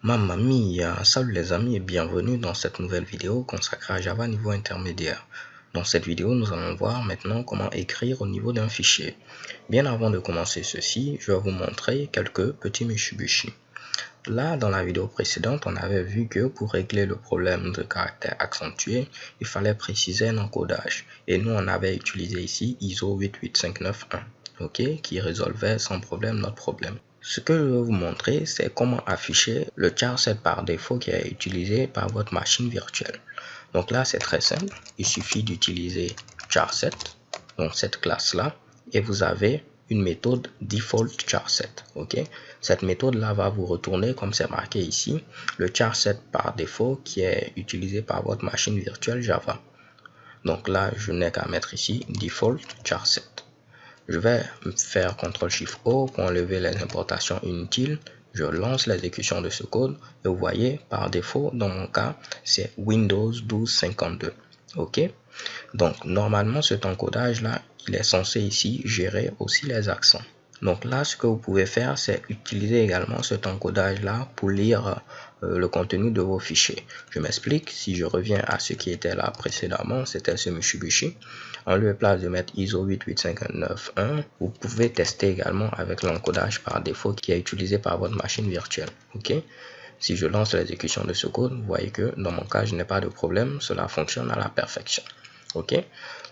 Mamma mia, salut les amis et bienvenue dans cette nouvelle vidéo consacrée à Java niveau intermédiaire. Dans cette vidéo, nous allons voir maintenant comment écrire au niveau d'un fichier. Bien avant de commencer ceci, je vais vous montrer quelques petits Mitsubishi. Là, dans la vidéo précédente, on avait vu que pour régler le problème de caractère accentué, il fallait préciser un encodage. Et nous, on avait utilisé ici ISO 88591, ok, qui résolvait sans problème notre problème. Ce que je vais vous montrer, c'est comment afficher le charset par défaut qui est utilisé par votre machine virtuelle. Donc là, c'est très simple. Il suffit d'utiliser charset, donc cette classe-là, et vous avez une méthode default charset. Ok, cette méthode là va vous retourner, comme c'est marqué ici, le charset par défaut qui est utilisé par votre machine virtuelle Java. Donc là, je n'ai qu'à mettre ici default charset. Je vais faire CTRL-SHIFT-O pour enlever les importations inutiles. Je lance l'exécution de ce code et vous voyez, par défaut, dans mon cas, c'est Windows 1252. Ok, donc normalement cet encodage là, il est censé ici gérer aussi les accents. Donc là, ce que vous pouvez faire, c'est utiliser également cet encodage là pour lire le contenu de vos fichiers. Je m'explique. Si je reviens à ce qui était là précédemment, c'était ce Mitsubishi. En lieu et place de mettre ISO 88591, vous pouvez tester également avec l'encodage par défaut qui est utilisé par votre machine virtuelle. Ok, si je lance l'exécution de ce code, vous voyez que dans mon cas, je n'ai pas de problème. Cela fonctionne à la perfection. Ok,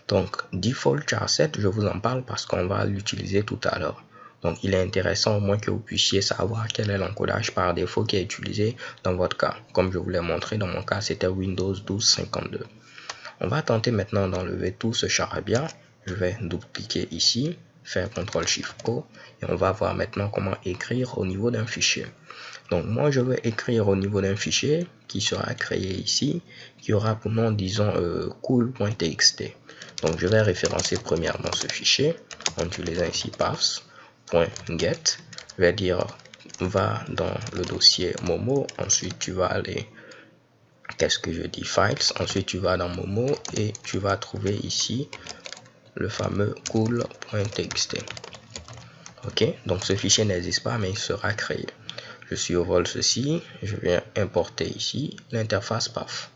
donc default charset, je vous en parle parce qu'on va l'utiliser tout à l'heure. Donc il est intéressant au moins que vous puissiez savoir quel est l'encodage par défaut qui est utilisé dans votre cas. Comme je vous l'ai montré, dans mon cas c'était Windows 1252. On va tenter maintenant d'enlever tout ce charabia. Je vais double-cliquer ici, faire CTRL-SHIFT-O et on va voir maintenant comment écrire au niveau d'un fichier. Donc moi je vais écrire au niveau d'un fichier qui sera créé ici, qui aura pour nom disons cool.txt. Donc je vais référencer premièrement ce fichier en utilisant ici paths.get. Je vais dire va dans le dossier Momo, ensuite tu vas aller, qu'est-ce que je dis, files, ensuite tu vas dans Momo et tu vas trouver ici le fameux cool.txt. Ok, donc ce fichier n'existe pas mais il sera créé. Je survole ceci, je viens importer ici l'interface path.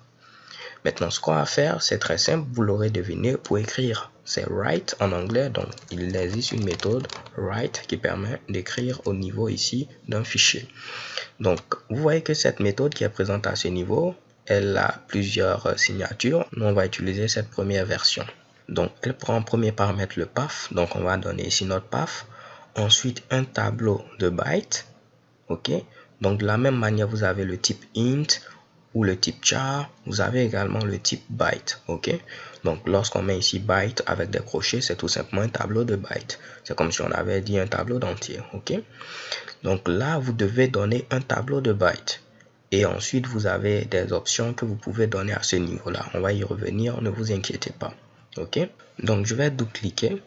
Maintenant, ce qu'on va faire, c'est très simple, vous l'aurez deviné, pour écrire, c'est write en anglais, donc il existe une méthode write qui permet d'écrire au niveau ici d'un fichier. Donc, vous voyez que cette méthode qui est présente à ce niveau, elle a plusieurs signatures. Nous, on va utiliser cette première version. Donc, elle prend en premier paramètre le path, donc on va donner ici notre path. Ensuite, un tableau de bytes. Ok, donc de la même manière, vous avez le type int ou le type char, vous avez également le type byte. Ok, donc lorsqu'on met ici byte avec des crochets, c'est tout simplement un tableau de bytes. C'est comme si on avait dit un tableau d'entier. Ok, donc là vous devez donner un tableau de bytes et ensuite vous avez des options que vous pouvez donner à ce niveau là. On va y revenir, ne vous inquiétez pas. Ok, donc je vais double cliquer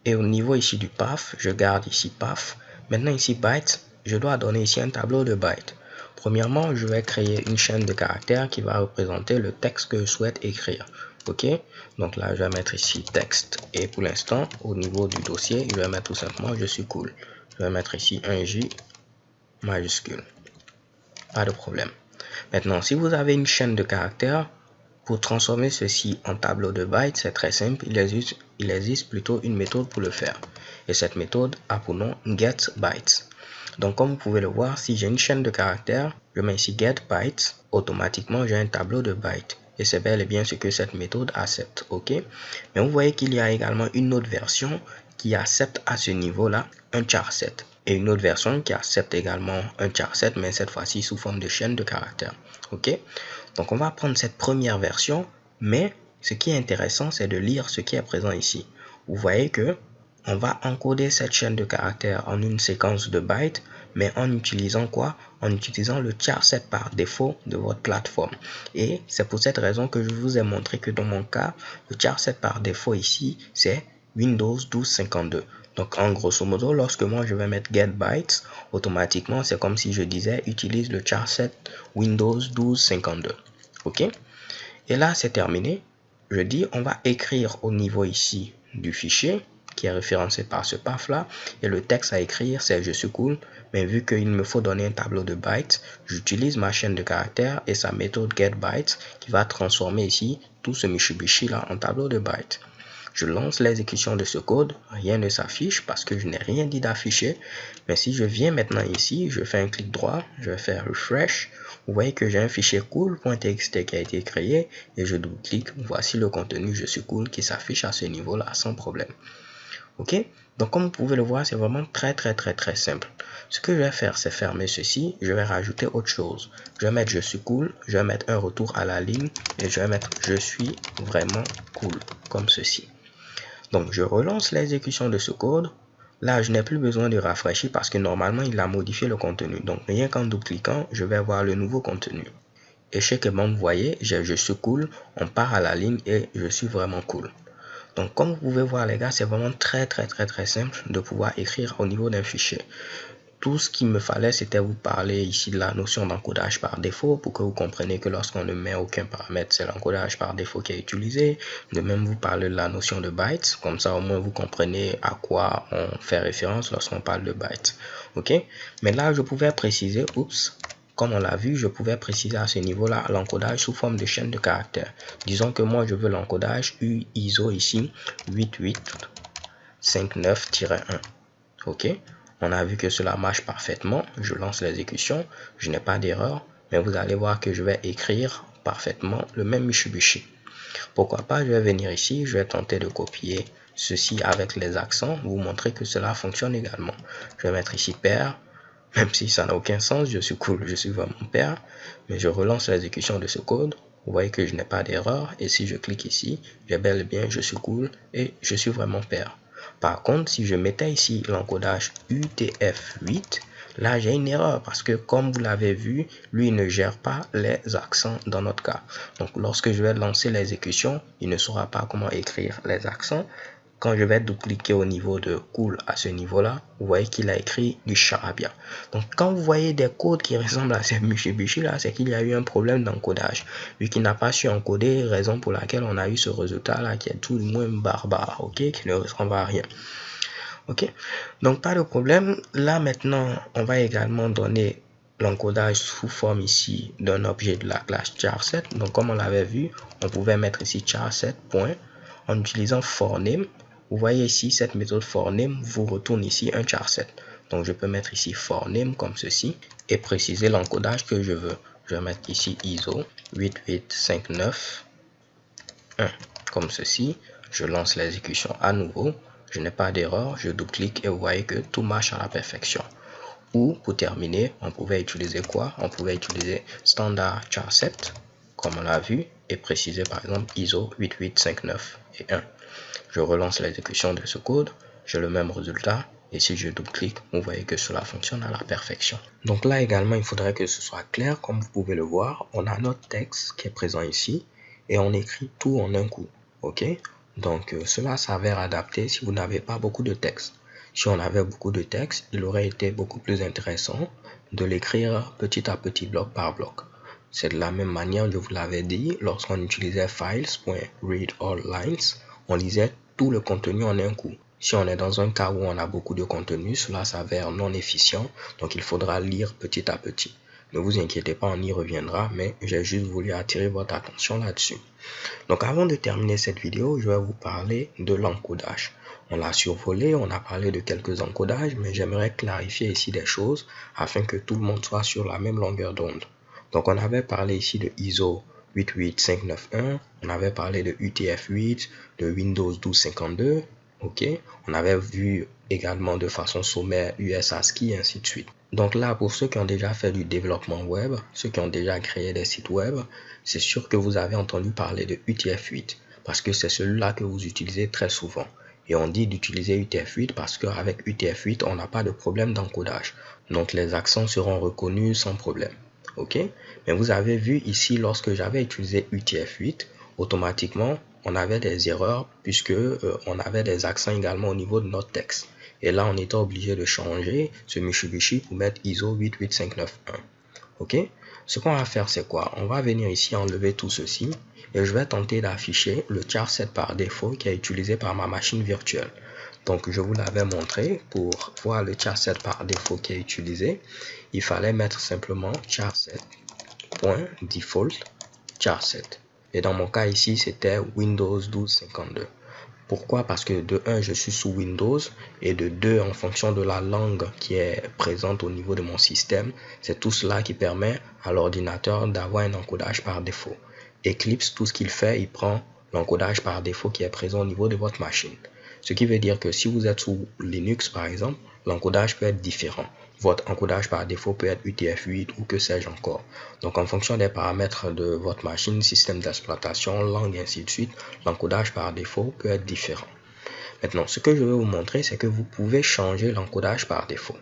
et au niveau ici du path, je garde ici path. Maintenant ici bytes, je dois donner ici un tableau de bytes. Premièrement, je vais créer une chaîne de caractères qui va représenter le texte que je souhaite écrire. Ok, donc là je vais mettre ici texte et pour l'instant au niveau du dossier, je vais mettre tout simplement je suis cool. Je vais mettre ici un J majuscule. Pas de problème. Maintenant, si vous avez une chaîne de caractères, pour transformer ceci en tableau de bytes, c'est très simple. Il existe plutôt une méthode pour le faire. Et cette méthode a pour nom getBytes. Donc, comme vous pouvez le voir, si j'ai une chaîne de caractères, je mets ici getBytes, automatiquement j'ai un tableau de bytes. Et c'est bel et bien ce que cette méthode accepte. Ok, mais vous voyez qu'il y a également une autre version qui accepte à ce niveau-là un charset. Et une autre version qui accepte également un charset, mais cette fois-ci sous forme de chaîne de caractères. Ok, donc on va prendre cette première version, mais ce qui est intéressant, c'est de lire ce qui est présent ici. Vous voyez que on va encoder cette chaîne de caractères en une séquence de bytes, mais en utilisant quoi? En utilisant le charset par défaut de votre plateforme. Et c'est pour cette raison que je vous ai montré que dans mon cas, le charset par défaut ici, c'est Windows 1252. Donc en grosso modo, lorsque moi je vais mettre getBytes, automatiquement c'est comme si je disais utilise le charset Windows 1252. Ok, et là c'est terminé. Je dis on va écrire au niveau ici du fichier qui est référencé par ce path là, et le texte à écrire c'est je suis cool, mais vu qu'il me faut donner un tableau de bytes, j'utilise ma chaîne de caractères et sa méthode getBytes qui va transformer ici tout ce Mitsubishi là en tableau de bytes. Je lance l'exécution de ce code, rien ne s'affiche parce que je n'ai rien dit d'afficher. Mais si je viens maintenant ici, je fais un clic droit, je vais faire refresh. Vous voyez que j'ai un fichier cool.txt qui a été créé et je double-clique. Voici le contenu je suis cool qui s'affiche à ce niveau-là sans problème. Ok? Donc comme vous pouvez le voir, c'est vraiment très simple. Ce que je vais faire, c'est fermer ceci. Je vais rajouter autre chose. Je vais mettre je suis cool. Je vais mettre un retour à la ligne et je vais mettre je suis vraiment cool comme ceci. Donc, je relance l'exécution de ce code. Là, je n'ai plus besoin de rafraîchir parce que normalement, il a modifié le contenu. Donc, rien qu'en double-cliquant, je vais voir le nouveau contenu. Et chez Kebon, vous voyez, je suis cool, on part à la ligne et je suis vraiment cool. Donc, comme vous pouvez voir, les gars, c'est vraiment très simple de pouvoir écrire au niveau d'un fichier. Tout ce qu'il me fallait, c'était vous parler ici de la notion d'encodage par défaut pour que vous compreniez que lorsqu'on ne met aucun paramètre, c'est l'encodage par défaut qui est utilisé. De même, vous parler de la notion de bytes. Comme ça, au moins, vous comprenez à quoi on fait référence lorsqu'on parle de bytes. OK? Mais là, je pouvais préciser, comme on l'a vu, je pouvais préciser à ce niveau-là l'encodage sous forme de chaîne de caractères. Disons que moi, je veux l'encodage ISO ici, 8859-1. OK? On a vu que cela marche parfaitement. Je lance l'exécution. Je n'ai pas d'erreur. Mais vous allez voir que je vais écrire parfaitement le même Mitsubishi. Pourquoi pas, je vais venir ici. Je vais tenter de copier ceci avec les accents. Vous montrer que cela fonctionne également. Je vais mettre ici père. Même si ça n'a aucun sens. Je suis cool. Je suis vraiment père. Mais je relance l'exécution de ce code. Vous voyez que je n'ai pas d'erreur. Et si je clique ici, j'ai bel et bien je suis cool et je suis vraiment père. Par contre, si je mettais ici l'encodage UTF-8, là j'ai une erreur parce que comme vous l'avez vu, lui ne gère pas les accents dans notre cas. Donc lorsque je vais lancer l'exécution, il ne saura pas comment écrire les accents. Quand je vais double-cliquer au niveau de cool à ce niveau-là, vous voyez qu'il a écrit du charabia. Donc, quand vous voyez des codes qui ressemblent à ces Mitsubishi-là, c'est qu'il y a eu un problème d'encodage. Vu qu'il n'a pas su encoder, raison pour laquelle on a eu ce résultat-là qui est tout le moins barbare, ok, qui ne ressemble à rien. Ok, donc pas de problème. Là, maintenant, on va également donner l'encodage sous forme ici d'un objet de la classe char7. Donc, comme on l'avait vu, on pouvait mettre ici char7. En utilisant forName. Vous voyez ici, cette méthode forName vous retourne ici un char7. Donc, je peux mettre ici forName comme ceci et préciser l'encodage que je veux. Je vais mettre ici ISO 8859-1 comme ceci. Je lance l'exécution à nouveau. Je n'ai pas d'erreur. Je double-clique et vous voyez que tout marche à la perfection. Ou pour terminer, on pouvait utiliser quoi? On pouvait utiliser standard char7 comme on l'a vu et préciser par exemple ISO 8859 et 1. Je relance l'exécution de ce code, j'ai le même résultat et si je double-clique, vous voyez que cela fonctionne à la perfection. Donc là également, il faudrait que ce soit clair. Comme vous pouvez le voir, on a notre texte qui est présent ici et on écrit tout en un coup. Ok? Donc cela s'avère adapté si vous n'avez pas beaucoup de texte. Si on avait beaucoup de texte, il aurait été beaucoup plus intéressant de l'écrire petit à petit, bloc par bloc. C'est de la même manière, je vous l'avais dit, lorsqu'on utilisait files.readAllLines, on lisait tout le contenu en un coup. Si on est dans un cas où on a beaucoup de contenu, cela s'avère non efficient, donc il faudra lire petit à petit. Ne vous inquiétez pas, on y reviendra, mais j'ai juste voulu attirer votre attention là-dessus. Donc avant de terminer cette vidéo, je vais vous parler de l'encodage. On l'a survolé, on a parlé de quelques encodages, mais j'aimerais clarifier ici des choses afin que tout le monde soit sur la même longueur d'onde. Donc on avait parlé ici de ISO 88591, on avait parlé de UTF-8, de Windows 1252, ok. On avait vu également de façon sommaire US ASCII et ainsi de suite. Donc là, pour ceux qui ont déjà fait du développement web, ceux qui ont déjà créé des sites web, c'est sûr que vous avez entendu parler de UTF-8 parce que c'est celui-là que vous utilisez très souvent. Et on dit d'utiliser UTF-8 parce qu'avec UTF-8, on n'a pas de problème d'encodage. Donc les accents seront reconnus sans problème. Ok, mais vous avez vu ici, lorsque j'avais utilisé UTF-8, automatiquement, on avait des erreurs puisque on avait des accents également au niveau de notre texte. Et là, on était obligé de changer ce Mitsubishi pour mettre ISO 88591. Ok, ce qu'on va faire, c'est quoi? On va venir ici enlever tout ceci et je vais tenter d'afficher le char7 par défaut qui est utilisé par ma machine virtuelle. Donc je vous l'avais montré, pour voir le charset par défaut qui est utilisé, il fallait mettre simplement charset.default charset. Et dans mon cas ici, c'était Windows 1252. Pourquoi? Parce que de 1, je suis sous Windows, et de 2, en fonction de la langue qui est présente au niveau de mon système, c'est tout cela qui permet à l'ordinateur d'avoir un encodage par défaut. Eclipse, tout ce qu'il fait, il prend l'encodage par défaut qui est présent au niveau de votre machine. Ce qui veut dire que si vous êtes sous Linux par exemple, l'encodage peut être différent. Votre encodage par défaut peut être UTF-8 ou que sais-je encore. Donc en fonction des paramètres de votre machine, système d'exploitation, langue et ainsi de suite, l'encodage par défaut peut être différent. Maintenant, ce que je vais vous montrer, c'est que vous pouvez changer l'encodage par défaut.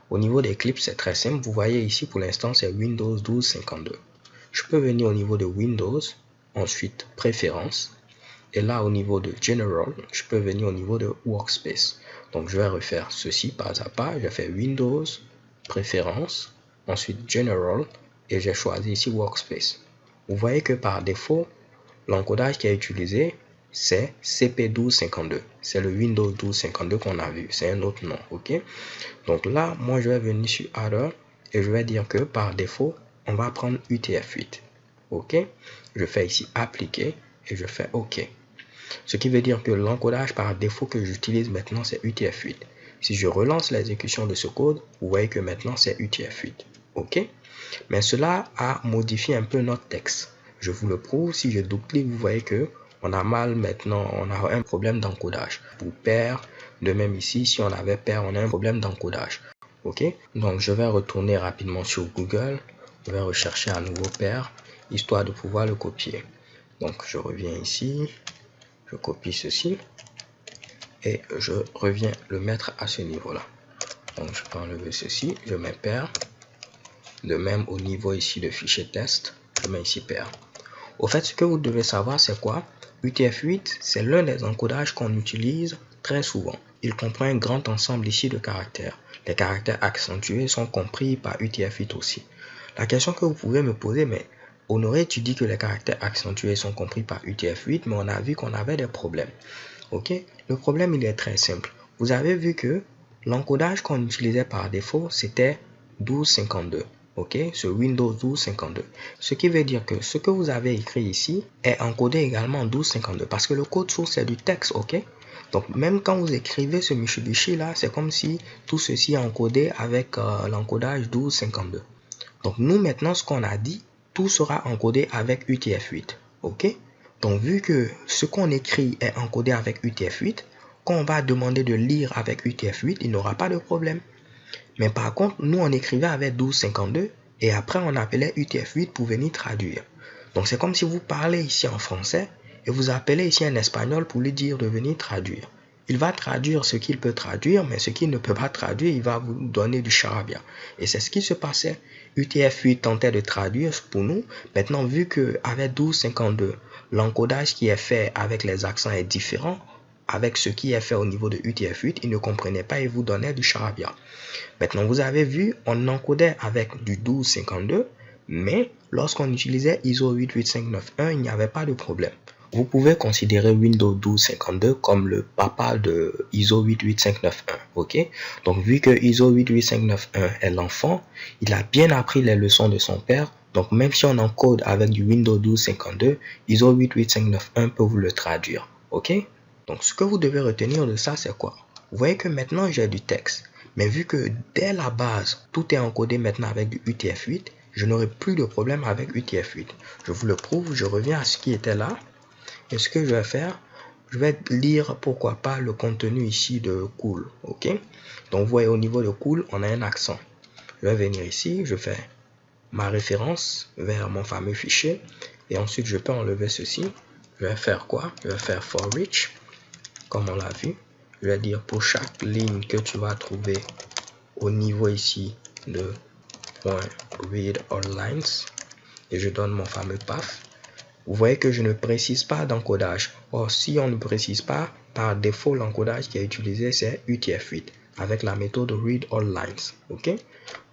Au niveau d'Eclipse, c'est très simple. Vous voyez ici pour l'instant, c'est Windows 1252. Je peux venir au niveau de Windows, ensuite Préférences. Et là, au niveau de General, je peux venir au niveau de Workspace. Donc, je vais refaire ceci pas à pas. Je fais Windows, Préférences, ensuite General, et j'ai choisi ici Workspace. Vous voyez que par défaut, l'encodage qui est utilisé, c'est CP1252. C'est le Windows 1252 qu'on a vu. C'est un autre nom, ok? Donc là, moi, je vais venir sur Other, et je vais dire que par défaut, on va prendre UTF-8. Ok? Je fais ici Appliquer, et je fais OK. Ce qui veut dire que l'encodage par défaut que j'utilise maintenant, c'est UTF-8. Si je relance l'exécution de ce code, vous voyez que maintenant, c'est UTF-8. OK? Mais cela a modifié un peu notre texte. Je vous le prouve. Si je double-clique, vous voyez que on a mal maintenant, on a un problème d'encodage. Pour pair, de même ici, si on avait pair, on a un problème d'encodage. OK? Donc, je vais retourner rapidement sur Google. Je vais rechercher à nouveau pair, histoire de pouvoir le copier. Donc, je reviens ici. Je copie ceci et je reviens le mettre à ce niveau-là. Donc, je peux enlever ceci, je mets pair. De même, au niveau ici de fichier test, je mets ici pair. Au fait, ce que vous devez savoir, c'est quoi? UTF-8, c'est l'un des encodages qu'on utilise très souvent. Il comprend un grand ensemble ici de caractères. Les caractères accentués sont compris par UTF-8 aussi. La question que vous pouvez me poser, mais Honoré, tu dis que les caractères accentués sont compris par UTF-8, mais on a vu qu'on avait des problèmes. Ok? Le problème, il est très simple. Vous avez vu que l'encodage qu'on utilisait par défaut, c'était 1252. Ok? Ce Windows 1252. Ce qui veut dire que ce que vous avez écrit ici est encodé également en 1252 parce que le code source est du texte. Ok? Donc, même quand vous écrivez ce Mitsubishi là, c'est comme si tout ceci est encodé avec l'encodage 1252. Donc, nous, maintenant, ce qu'on a dit, tout sera encodé avec UTF-8. OK? Donc, vu que ce qu'on écrit est encodé avec UTF-8, quand on va demander de lire avec UTF-8, il n'aura pas de problème. Mais par contre, nous, on écrivait avec 1252 et après, on appelait UTF-8 pour venir traduire. Donc, c'est comme si vous parlez ici en français et vous appelez ici un espagnol pour lui dire de venir traduire. Il va traduire ce qu'il peut traduire, mais ce qu'il ne peut pas traduire, il va vous donner du charabia. Et c'est ce qui se passait. UTF-8 tentait de traduire pour nous. Maintenant, vu qu'avec 1252, l'encodage qui est fait avec les accents est différent, avec ce qui est fait au niveau de UTF-8, il ne comprenait pas et vous donnait du charabia. Maintenant, vous avez vu, on encodait avec du 1252, mais lorsqu'on utilisait ISO 88591, il n'y avait pas de problème. Vous pouvez considérer Windows 1252 comme le papa de ISO 88591, ok? Donc, vu que ISO 88591 est l'enfant, il a bien appris les leçons de son père. Donc, même si on encode avec du Windows 1252, ISO 88591 peut vous le traduire, ok? Donc, ce que vous devez retenir de ça, c'est quoi? Vous voyez que maintenant, j'ai du texte. Mais vu que dès la base, tout est encodé maintenant avec du UTF-8, je n'aurai plus de problème avec UTF-8. Je vous le prouve, je reviens à ce qui était là. Et ce que je vais faire, je vais lire pourquoi pas le contenu ici de cool. Ok? Donc vous voyez au niveau de cool, on a un accent. Je vais venir ici, je fais ma référence vers mon fameux fichier. Et ensuite je peux enlever ceci. Je vais faire quoi? Je vais faire for each, comme on l'a vu. Je vais dire pour chaque ligne que tu vas trouver au niveau ici de .read all lines. Et je donne mon fameux path. Vous voyez que je ne précise pas d'encodage. Or, si on ne précise pas, par défaut, l'encodage qui est utilisé, c'est UTF-8 avec la méthode readAllLines. Ok?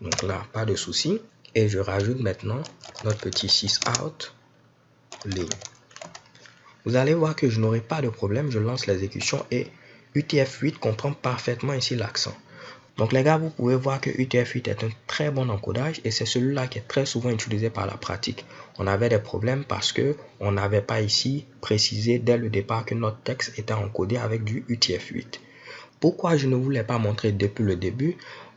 Donc là, pas de souci. Et je rajoute maintenant notre petit sysout ligne. Vous allez voir que je n'aurai pas de problème. Je lance l'exécution et UTF-8 comprend parfaitement ici l'accent. Donc les gars, vous pouvez voir que UTF-8 est un très bon encodage et c'est celui-là qui est très souvent utilisé par la pratique. On avait des problèmes parce que on n'avait pas ici précisé dès le départ que notre texte était encodé avec du UTF-8. Pourquoi je ne vous l'ai pas montré depuis le début?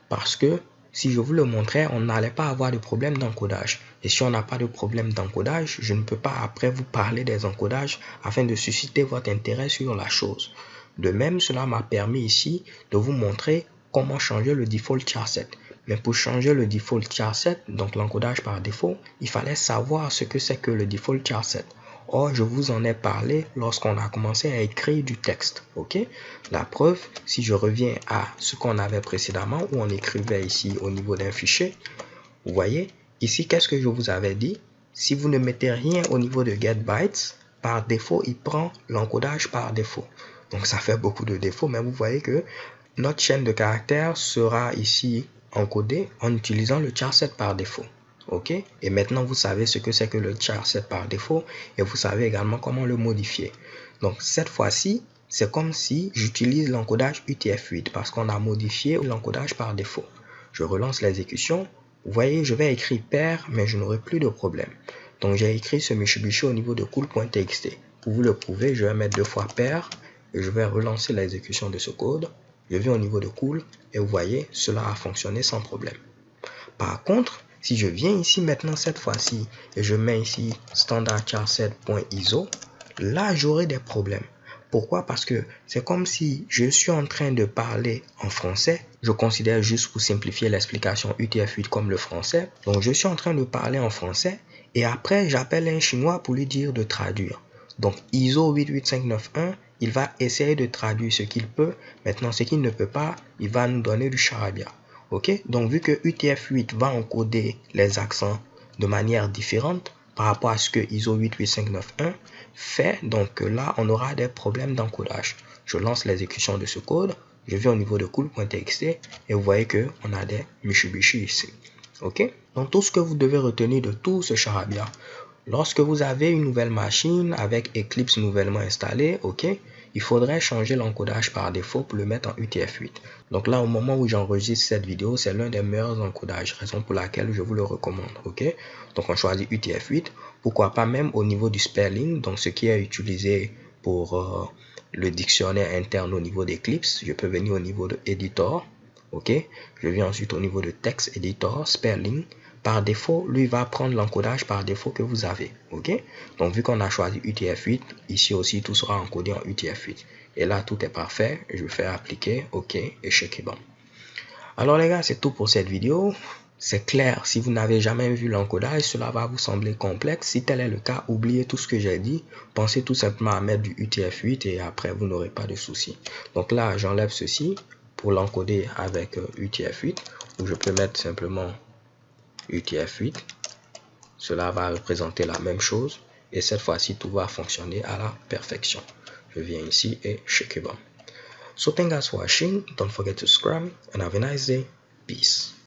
Parce que si je vous le montrais, on n'allait pas avoir de problème d'encodage. Et si on n'a pas de problème d'encodage, je ne peux pas après vous parler des encodages afin de susciter votre intérêt sur la chose. De même, cela m'a permis ici de vous montrer comment changer le default charset. Mais pour changer le default charset, donc l'encodage par défaut, il fallait savoir ce que c'est que le default charset. Or, je vous en ai parlé lorsqu'on a commencé à écrire du texte. Ok? La preuve, si je reviens à ce qu'on avait précédemment, où on écrivait ici au niveau d'un fichier, vous voyez, ici, qu'est-ce que je vous avais dit? Si vous ne mettez rien au niveau de getBytes, par défaut, il prend l'encodage par défaut. Donc, ça fait beaucoup de défauts, mais vous voyez que notre chaîne de caractères sera ici encodée en utilisant le charset par défaut. Ok, et maintenant vous savez ce que c'est que le charset par défaut et vous savez également comment le modifier. Donc cette fois-ci, c'est comme si j'utilise l'encodage UTF-8 parce qu'on a modifié l'encodage par défaut. Je relance l'exécution. Vous voyez, je vais écrire pair, mais je n'aurai plus de problème. Donc j'ai écrit ce Mitsubishi au niveau de cool.txt. Pour vous le prouver, je vais mettre 2 fois pair et je vais relancer l'exécution de ce code. Je viens au niveau de cool et vous voyez, cela a fonctionné sans problème. Par contre, si je viens ici maintenant cette fois-ci et je mets ici standardcharset.iso, là j'aurai des problèmes. Pourquoi? Parce que c'est comme si je suis en train de parler en français. Je considère juste pour simplifier l'explication UTF-8 comme le français. Donc je suis en train de parler en français et après j'appelle un chinois pour lui dire de traduire. Donc ISO 88591, il va essayer de traduire ce qu'il peut. Maintenant ce qu'il ne peut pas, il va nous donner du charabia. Ok, donc vu que UTF-8 va encoder les accents de manière différente par rapport à ce que ISO 88591 fait, donc là on aura des problèmes d'encodage. Je lance l'exécution de ce code, je vais au niveau de cool.txt et vous voyez que on a des Mitsubishi ici. Ok, donc tout ce que vous devez retenir de tout ce charabia, lorsque vous avez une nouvelle machine avec Eclipse nouvellement installé, ok, il faudrait changer l'encodage par défaut pour le mettre en UTF-8. Donc là, au moment où j'enregistre cette vidéo, c'est l'un des meilleurs encodages, raison pour laquelle je vous le recommande, ok. Donc on choisit UTF-8, pourquoi pas même au niveau du spelling, donc ce qui est utilisé pour le dictionnaire interne au niveau d'Eclipse. Je peux venir au niveau de Editor, ok. Je viens ensuite au niveau de Text Editor, Spelling. Par défaut, lui va prendre l'encodage par défaut que vous avez. Ok, donc vu qu'on a choisi UTF-8, ici aussi tout sera encodé en UTF-8. Et là, tout est parfait. Je vais faire appliquer, ok, et checker bon. Alors les gars, c'est tout pour cette vidéo. C'est clair, si vous n'avez jamais vu l'encodage, cela va vous sembler complexe. Si tel est le cas, oubliez tout ce que j'ai dit. Pensez tout simplement à mettre du UTF-8 et après, vous n'aurez pas de soucis. Donc là, j'enlève ceci pour l'encoder avec UTF-8, où je peux mettre simplement UTF-8, cela va représenter la même chose et cette fois-ci tout va fonctionner à la perfection. Je viens ici et check it. So thank you guys for watching. Don't forget to subscribe and have a nice day. Peace.